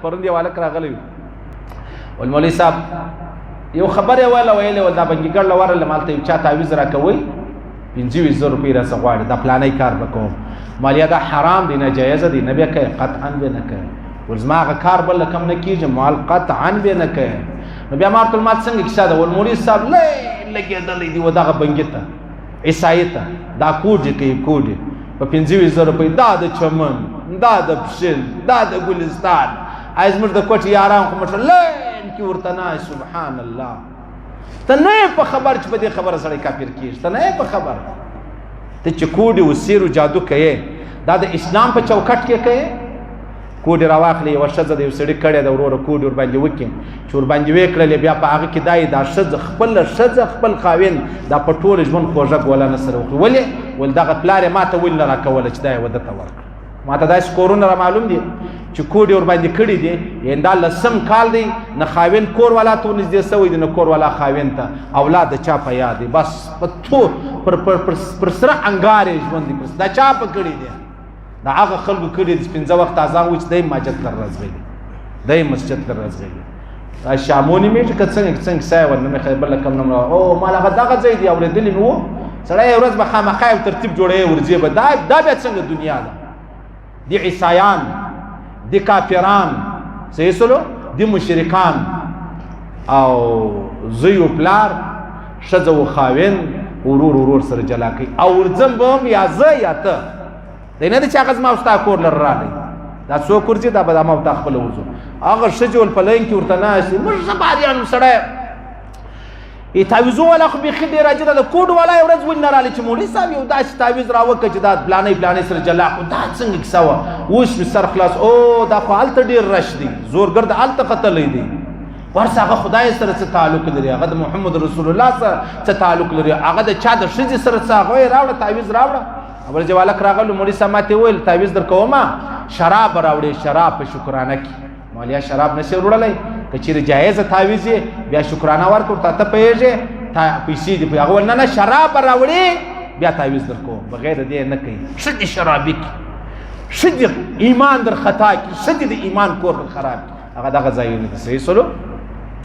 پرون دی والک راغلی ول مولوی صاحب یو خبره ولا ویلې ول دا بنګیګړ لور مالته یو چا تعویز را کوي 25,000 روپۍ را سغواړي دا پلانې کار وکوم مالیا دا حرام دی ناجایز دی نه به کوي قطعا به نه کوي ولزما غ کار بل کم نه کیږي مال قطعا به نه کوي نو بیا مارت المات څنګه کیسه دا ول مولوی صاحب لګېدلې دی و دا بنګیته عیسایته دا کوډ کوي کوډ په 25,000 روپۍ دا د چمن دا د پشل دا د ګلستان ازمر د کوټ یاران خو مټ لین کی ورته نه سبحان الله ته نه په خبر چې په دې خبره سره کافر کیږي ته نه په خبر ته چې کوډي وسیرو جادو کوي دا د اسلام په چوکټ کې کوي کوډي راواخلي او شزه د سړي کړي د ورور کوډي ور باندې وکي چې ور باندې وکړلې بیا په هغه کې دای دا شزه خپل خاوین دا په ټول ژوند خوږه ګوله نه سره ولې ول دغه پلار ماته ول نه راکول چې دای ودته ورک ماته داس کورونه را معلوم دي چې کوډي ور باندې کړي دي یندا لسم کال دی نه خاوین کور والا ته نږدې سوی دی نه کور والا خاوین ته اولاد چا په یاد دی بس په تو پر سره انګارې ژوند دي دا چا په کړي دي دا هغه خلکو کړي دي پنځه وخت اذان وچ دی مسجد تر راځي دی مسجد تر راځي دا شامونی می چې څنګه سای ورنه خیبر لکم نو او مال هغه دغه ځای دی اورېدلې نو سړی ورځ به خامخا ترتیب جوړي ورځي به دا به څنګه دنیا ده دي عیسایان دي کافران صحیح سلو دي مشرکان او زیو پلار شزه و خاوین ورور سره جلا کوي او ورځم بم یا زه یا ته دینه د چا غز ما استا کور لر را دی دا څو کورځي دا به ما ته خپل وځو هغه شجول پلین کې ورته ناشي مش زباریان سره ای تعویذ ولا خو به خدای راځي د کوډ ولا ورځ ول نه رالی چې مولوی صاحب یو داس تعویذ راوکه چې دا پلانې سره جلا خو دا څنګه کیسه اوس می سر خلاص او دا فالت ډیر رش دی زورګرد الته قتل دی ورڅه خدای سره څه تعلق لري هغه د محمد رسول الله سره څه تعلق لري هغه د چا د شذ سره څه هغه راوړه تعویذ راوړه اول جوالک راغلو مولوی صاحب ماته ویل تعویذ در کومه شراب راوړي شراب په شکرانه کې مولیا شراب نشي وړلای کچیر جایز تعویذ بیا شکرانه ورکو ته پیژه تا پیسې دی په هغه نه شراب راوړي بیا تعویذ در کو بغیر دې نه کوي شد شرابک شد ایمان در خطا کی شد ایمان کور خراب هغه دغه ځای نه صحیح سلو